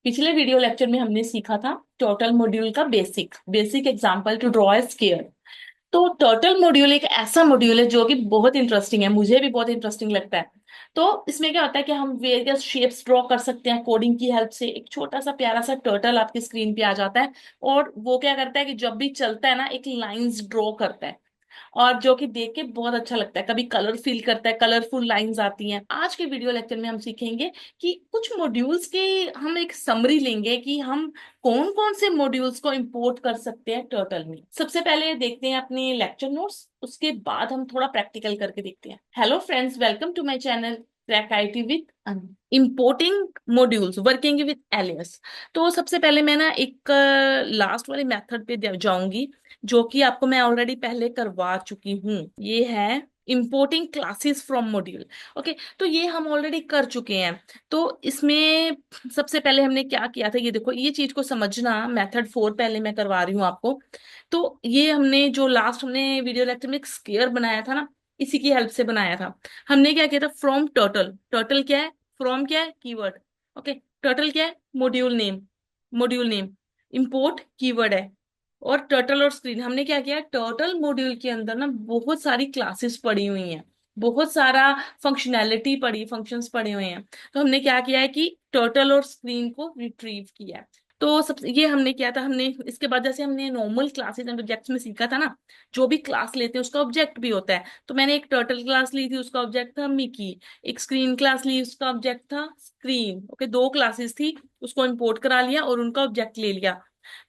पिछले video lecture में हमने सीखा था टर्टल मॉड्यूल का basic basic example to draw a square. तो टर्टल मॉड्यूल एक ऐसा मॉड्यूल है जो कि बहुत इंटरेस्टिंग है, मुझे भी बहुत इंटरेस्टिंग लगता है। तो इसमें क्या होता है कि हम वेरियस शेप्स ड्रॉ कर सकते हैं कोडिंग की हेल्प से। एक छोटा सा प्यारा सा टर्टल आपकी स्क्रीन पे आ जाता है और वो क्या करता है कि जब भी चलता है ना, एक लाइंस ड्रॉ करता है और जो कि देख के बहुत अच्छा लगता है। कभी कलर फील करता है, कलरफुल लाइंस आती हैं। आज के वीडियो लेक्चर में हम सीखेंगे कि कुछ मॉड्यूल्स के हम एक समरी लेंगे कि हम कौन कौन से मॉड्यूल्स को इंपोर्ट कर सकते हैं टर्टल में। सबसे पहले देखते हैं अपने लेक्चर नोट्स, उसके बाद हम थोड़ा प्रैक्टिकल करके देखते हैं। Hello friends, welcome to my channel crack IT with importing modules working with alias. तो सबसे पहले मैं ना एक लास्ट वाले मेथड पे जाऊंगी जो कि आपको मैं ऑलरेडी पहले करवा चुकी हूँ। ये है importing classes from module. Okay, तो ये हम ऑलरेडी कर चुके हैं। तो इसमें सबसे पहले हमने क्या किया था, ये देखो, ये चीज को समझना। मेथड 4 पहले मैं करवा रही हूँ आपको। तो ये हमने जो लास्ट हमने वीडियो लेक्चर में एक स्केयर बनाया था ना, इसी की हेल्प से बनाया था। हमने क्या किया था, फ्रॉम टर्टल। टर्टल क्या है, फ्रॉम क्या है, कीवर्ड। ओके, टर्टल क्या है, module name. Module name import keyword है। और टर्टल और स्क्रीन, हमने क्या किया, टर्टल मॉड्यूल के अंदर ना बहुत सारी क्लासेस पड़ी हुई हैं, बहुत सारा फंक्शनैलिटी पड़ी, फंक्शंस पड़े हुए हैं। तो हमने क्या किया है कि टर्टल और स्क्रीन को रिट्रीव किया है। तो सब ये हमने किया था। हमने इसके बाद जैसे हमने नॉर्मल क्लासेस एंड ऑब्जेक्ट्स में सीखा था ना, जो भी क्लास लेते हैं उसका ऑब्जेक्ट भी होता है। तो मैंने एक टर्टल क्लास ली थी, उसका ऑब्जेक्ट था मिकी। एक स्क्रीन क्लास ली, उसका ऑब्जेक्ट था स्क्रीन। ओके, दो क्लासेस थी, उसको इंपोर्ट करा लिया और उनका ऑब्जेक्ट ले लिया।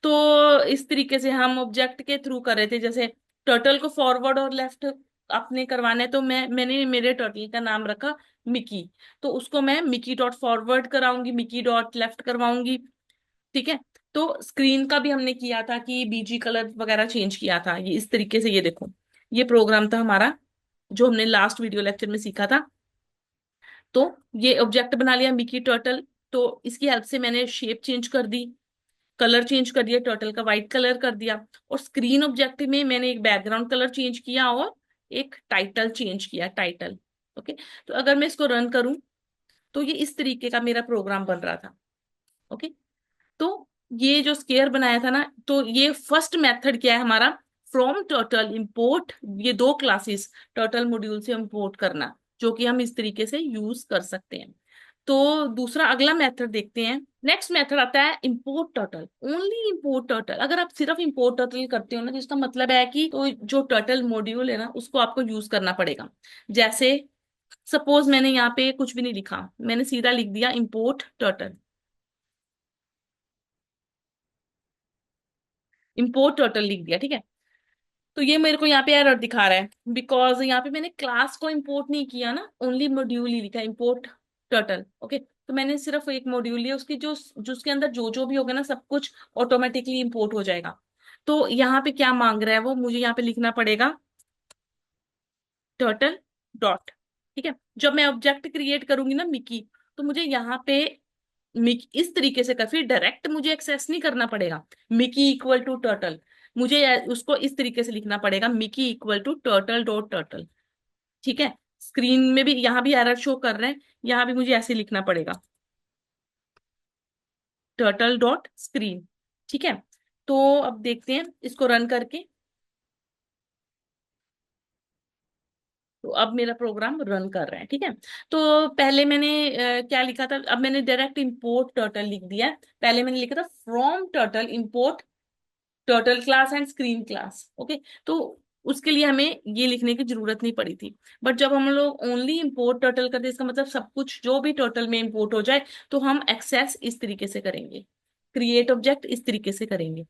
तो इस तरीके से हम ऑब्जेक्ट के थ्रू कर रहे थे। जैसे टर्टल को फॉरवर्ड और लेफ्ट अपने करवाने हैं, तो मैंने मेरे टर्टल का नाम रखा मिकी। तो उसको मैं मिकी डॉट फॉरवर्ड कराऊंगी, मिकी डॉट लेफ्ट करवाऊंगी। ठीक है। तो स्क्रीन का भी हमने किया था कि बीजी कलर वगैरह चेंज किया था। ये इस तरीके से, ये देखो, ये प्रोग्राम था हमारा जो हमने लास्ट वीडियो लेक्चर में सीखा था। तो ये ऑब्जेक्ट बना लिया मिकी टर्टल। तो इसकी हेल्प से मैंने शेप चेंज कर दी, कलर चेंज कर दिया, टर्टल का वाइट कलर कर दिया। और स्क्रीन ऑब्जेक्ट में मैंने एक बैकग्राउंड कलर चेंज किया और एक टाइटल चेंज किया, टाइटल। ओके। तो अगर मैं इसको रन करूं तो ये इस तरीके का मेरा प्रोग्राम बन रहा था। ओके। तो ये जो स्केयर बनाया था ना, तो ये फर्स्ट मेथड क्या है हमारा, फ्रॉम टर्टल इंपोर्ट। ये दो क्लासेस टर्टल मॉड्यूल से इंपोर्ट करना, जो कि हम इस तरीके से यूज कर सकते हैं। तो दूसरा अगला मेथड देखते हैं। नेक्स्ट मेथड आता है import turtle. Only import turtle. अगर आप सिर्फ इंपोर्ट टर्टल करते हो ना, तो इसका मतलब है कि तो जो टर्टल मॉड्यूल है ना, उसको आपको यूज करना पड़ेगा। जैसे सपोज मैंने यहाँ पे कुछ भी नहीं लिखा, मैंने सीधा लिख दिया इंपोर्ट टर्टल। इंपोर्ट टर्टल लिख दिया, ठीक है। तो ये मेरे को यहाँ पे एरर दिखा रहा है, बिकॉज यहाँ पे मैंने क्लास को इंपोर्ट नहीं किया ना, ओनली मॉड्यूल ही लिखा, इंपोर्ट टर्टल। ओके, तो मैंने सिर्फ एक मॉड्यूल लिया, उसकी जो जो उसके अंदर जो जो भी होगा ना, सब कुछ ऑटोमेटिकली इंपोर्ट हो जाएगा। तो यहाँ पे क्या मांग रहा है वो, मुझे यहाँ पे लिखना पड़ेगा टर्टल डॉट। ठीक है। जब मैं ऑब्जेक्ट क्रिएट करूंगी ना मिकी, तो मुझे यहाँ पे मिक इस तरीके से कर, फिर डायरेक्ट मुझे एक्सेस नहीं करना पड़ेगा मिकी इक्वल टू टर्टल। मुझे उसको इस तरीके से लिखना पड़ेगा Mickey equal to turtle dot turtle. ठीक है। स्क्रीन में भी यहाँ भी एरर शो कर रहे हैं, यहाँ भी मुझे ऐसे लिखना पड़ेगा टर्टल डॉट स्क्रीन। ठीक है। तो अब देखते हैं इसको रन करके। तो अब मेरा प्रोग्राम रन कर रहा है, ठीक है। तो पहले मैंने क्या लिखा था, अब मैंने डायरेक्ट इंपोर्ट टर्टल लिख दिया है। पहले मैंने लिखा था from turtle import turtle class and screen class. Okay. तो उसके लिए हमें ये लिखने की जरूरत नहीं पड़ी थी। बट जब हम लोग ओनली इंपोर्ट टर्टल करते हैं, इसका मतलब सब कुछ जो भी टर्टल में इंपोर्ट हो जाए, तो हम एक्सेस इस तरीके से करेंगे, क्रिएट ऑब्जेक्ट इस तरीके से करेंगे।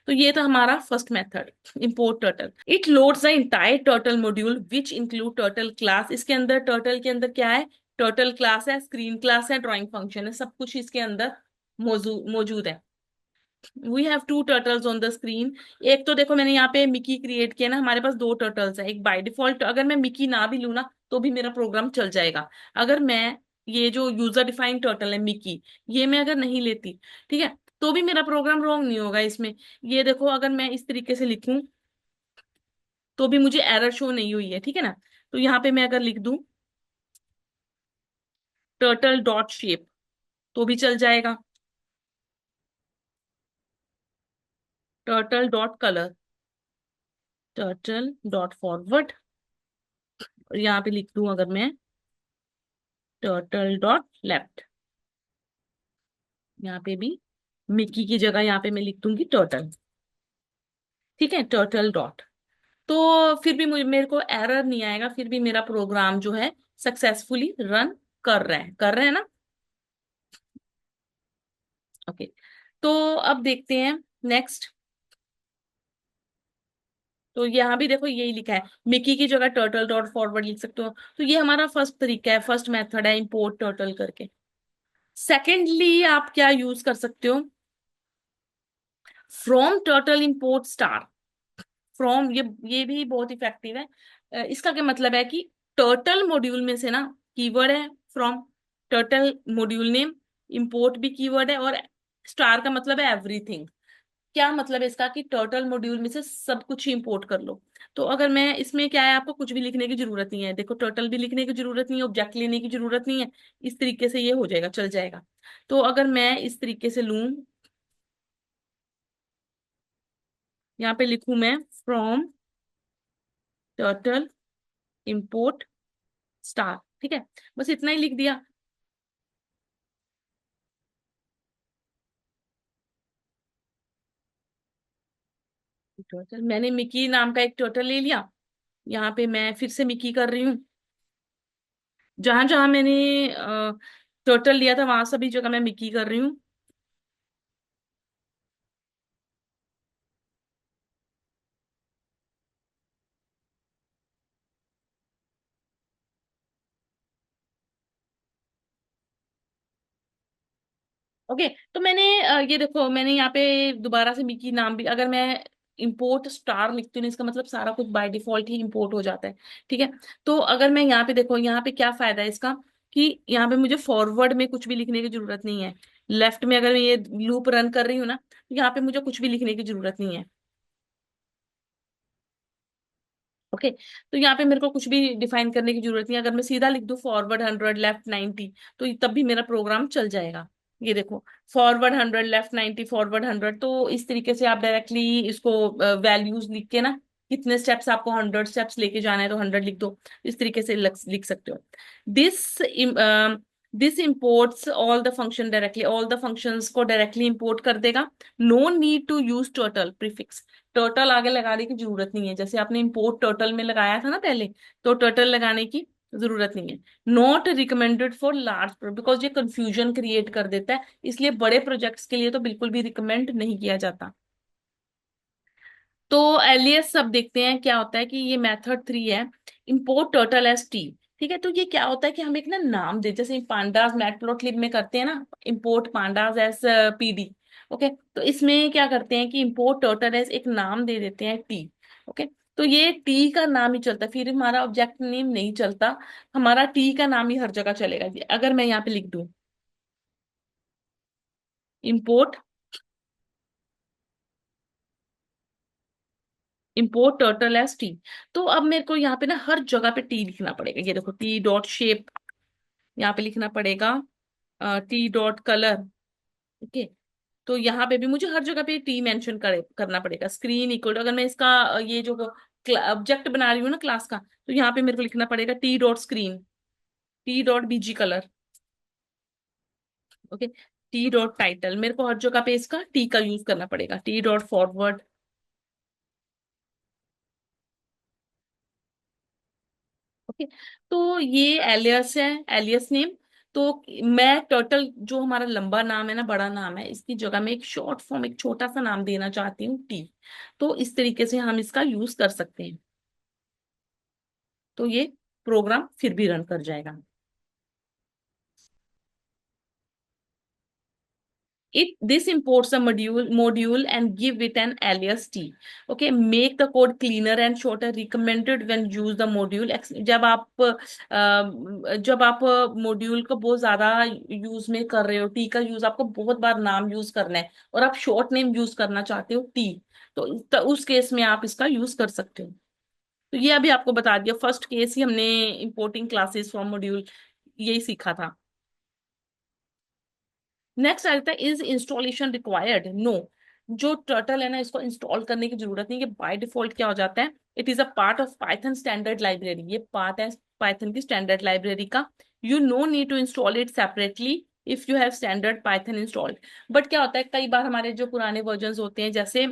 तो ये था हमारा first method, import turtle. It loads the entire turtle module which include turtle class. इसके अंदर टर्टल के अंदर क्या है, टर्टल क्लास है, स्क्रीन क्लास है, ड्राइंग फंक्शन है, सब कुछ इसके अंदर मौजूद मौजूद है। We have two turtles on the screen. एक तो देखो मैंने यहाँ पे मिकी क्रिएट किया ना, हमारे पास दो टर्टल्स है। एक बाय डिफॉल्ट, अगर मैं मिकी ना भी लू ना, तो भी मेरा प्रोग्राम चल जाएगा। अगर मैं ये जो यूजर डिफाइंड टर्टल है मिकी, ये मैं अगर नहीं लेती, ठीक है, तो भी मेरा प्रोग्राम रॉन्ग नहीं होगा इसमें। ये देखो, अगर मैं इस तरीके से लिखूं तो भी मुझे एरर शो नहीं हुई है, ठीक है ना। तो यहाँ पे मैं अगर लिख दूं टर्टल डॉट शेप, तो भी चल जाएगा। Turtle dot colour, turtle dot forward, और यहाँ पे लिख दूं अगर मैं टर्टल डॉट लेफ्ट, यहाँ पे भी मिक्की की जगह यहाँ पे मैं लिख दूंगी टर्टल। ठीक है, टर्टल डॉट। तो फिर भी मुझे मेरे को एरर नहीं आएगा, फिर भी मेरा प्रोग्राम जो है सक्सेसफुली रन कर रहे हैं ना। ओके, तो अब देखते हैं नेक्स्ट। तो यहाँ भी देखो यही लिखा है, मिकी की जगह टर्टल डॉट फॉरवर्ड लिख सकते हो। तो ये हमारा फर्स्ट तरीका है, फर्स्ट मेथड है इंपोर्ट टर्टल करके। सेकेंडली आप क्या यूज कर सकते हो, from turtle import star. From, ये भी बहुत इफेक्टिव है। इसका क्या मतलब है कि टर्टल मॉड्यूल में से ना कीवर्ड है from, turtle module name, import भी कीवर्ड है, और स्टार का मतलब है एवरीथिंग। क्या मतलब है इसका कि टर्टल मॉड्यूल में से सब कुछ ही इंपोर्ट कर लो। तो अगर मैं इसमें क्या है, आपको कुछ भी लिखने की जरूरत नहीं है, देखो टर्टल भी लिखने की जरूरत नहीं है, ऑब्जेक्ट लेने की जरूरत नहीं है, इस तरीके से ये हो जाएगा, चल जाएगा। तो अगर मैं इस तरीके से लूं, यहाँ पे लिखूं मैं फ्रॉम टर्टल इंपोर्ट स्टार, ठीक है, बस इतना ही लिख दिया। टर्टल, मैंने मिकी नाम का एक टर्टल ले लिया, यहाँ पे मैं फिर से मिकी कर रही हूँ, जहां जहां मैंने टर्टल लिया था वहां सभी जगह मैं मिकी कर रही हूँ। ओके, तो मैंने ये देखो मैंने यहाँ पे दोबारा से मिकी नाम भी, अगर मैं इंपोर्ट स्टार लिखती हूँ ना, इसका मतलब सारा कुछ बाय डिफॉल्ट ही इंपोर्ट हो जाता है। ठीक है, तो अगर मैं यहाँ पे देखो, यहाँ पे क्या फायदा है इसका, कि यहाँ पे मुझे फॉरवर्ड में कुछ भी लिखने की जरूरत नहीं है, लेफ्ट में अगर मैं ये लूप रन कर रही हूँ ना, तो यहाँ पे मुझे कुछ भी लिखने की जरूरत नहीं है। ओके, तो यहाँ पे मेरे को कुछ भी डिफाइन करने की जरूरत नहीं है, अगर मैं सीधा लिख दूं फॉरवर्ड 100 लेफ्ट 90, तो तब भी मेरा प्रोग्राम चल जाएगा। ये देखो, फॉरवर्ड 100 लेफ्ट 90 फॉरवर्ड 100, तो इस तरीके से आप डायरेक्टली इसको वैल्यूज लिख के ना, कितने स्टेप्स आपको 100 स्टेप्स लेके जाना है तो 100 लिख दो, इस तरीके से लिख सकते हो। This this imports all the function directly, all the functions को डायरेक्टली इंपोर्ट कर देगा। No need to use turtle prefix, turtle आगे लगाने की जरूरत नहीं है, जैसे आपने इंपोर्ट टर्टल में लगाया था ना पहले, तो टर्टल लगाने की जरूरत नहीं है। Not recommended for large, because ये कंफ्यूजन क्रिएट कर देता है, इसलिए बड़े प्रोजेक्ट्स के लिए तो बिल्कुल भी रिकमेंड नहीं किया जाता। तो एलियस सब देखते हैं क्या होता है, कि ये मेथड 3 है, इंपोर्ट टर्टल एज टी। ठीक है, तो ये क्या होता है कि हम एक ना नाम दे, जैसे पांडास मैटप्लॉटलिब में करते हैं ना, import pandas as PD. Okay, तो इसमें क्या करते हैं कि इंपोर्ट टर्टल एज एक नाम दे देते हैं टी। ओके, तो ये टी का नाम ही चलता है, फिर हमारा ऑब्जेक्ट नेम नहीं चलता, हमारा टी का नाम ही हर जगह चलेगा। अगर मैं यहाँ पे लिख दूं import, import turtle as T, तो अब मेरे को यहाँ पे ना हर जगह पे टी लिखना पड़ेगा। ये देखो टी डॉट शेप, यहाँ पे लिखना पड़ेगा टी डॉट कलर। ओके, तो यहाँ पे भी मुझे हर जगह पे टी मेंशन करना पड़ेगा। स्क्रीन इक्वल, अगर मैं इसका ये जो ऑब्जेक्ट बना रही हूँ ना क्लास का, तो यहाँ पे मेरे को लिखना पड़ेगा T dot screen, T dot BG colour. Okay, T dot title, मेरे को हर जगह पे इसका टी का यूज करना पड़ेगा, टी डॉट फॉरवर्ड। ओके, तो ये एलियस है, एलियस नेम। तो मैं टर्टल जो हमारा लंबा नाम है ना, बड़ा नाम है, इसकी जगह में एक शॉर्ट फॉर्म, एक छोटा सा नाम देना चाहती हूँ टी। तो इस तरीके से हम इसका यूज कर सकते हैं, तो ये प्रोग्राम फिर भी रन कर जाएगा। It this imports a module and give it an alias t. Okay, make the code cleaner and shorter, recommended when use the module जब आप मॉड्यूल को बहुत ज्यादा यूज में कर रहे हो, टी का यूज आपको बहुत बार नाम यूज करना है और आप शॉर्ट नेम यूज करना चाहते हो टी, तो उस केस में आप इसका यूज कर सकते हो। तो ये अभी आपको बता दिया, फर्स्ट केस ही हमने इंपोर्टिंग क्लासेस फ्रॉम मॉड्यूल यही सीखा था। नेक्स्ट आता है, इज इंस्टॉलेशन रिक्वायर्ड, नो। जो टर्टल है ना, इसको इंस्टॉल करने की जरूरत नहीं, कि बाय डिफॉल्ट क्या हो जाता है, it is a part of Python standard library, ये पार्ट है पाइथन की स्टैंडर्ड लाइब्रेरी का। You no need to install it separately if you have standard Python installed. But क्या होता है, कई बार हमारे जो पुराने वर्जन होते हैं, जैसे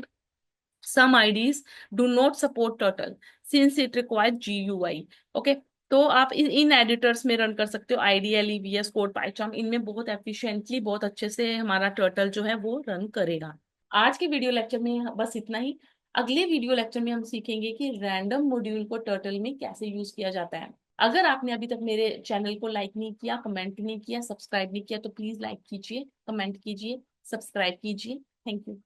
some IDs do not support turtle since it requires GUI। Okay, तो आप इन एडिटर्स में रन कर सकते हो, आईडीएल, वीएस कोड, पाइचार्म, इनमें बहुत एफिशिएंटली, बहुत अच्छे से हमारा टर्टल जो है वो रन करेगा। आज के वीडियो लेक्चर में बस इतना ही। अगले वीडियो लेक्चर में हम सीखेंगे कि रैंडम मॉड्यूल को टर्टल में कैसे यूज किया जाता है। अगर आपने अभी तक मेरे चैनल को लाइक नहीं किया, कमेंट नहीं किया, सब्सक्राइब नहीं किया, तो प्लीज लाइक कीजिए, कमेंट कीजिए, सब्सक्राइब कीजिए। Thank you.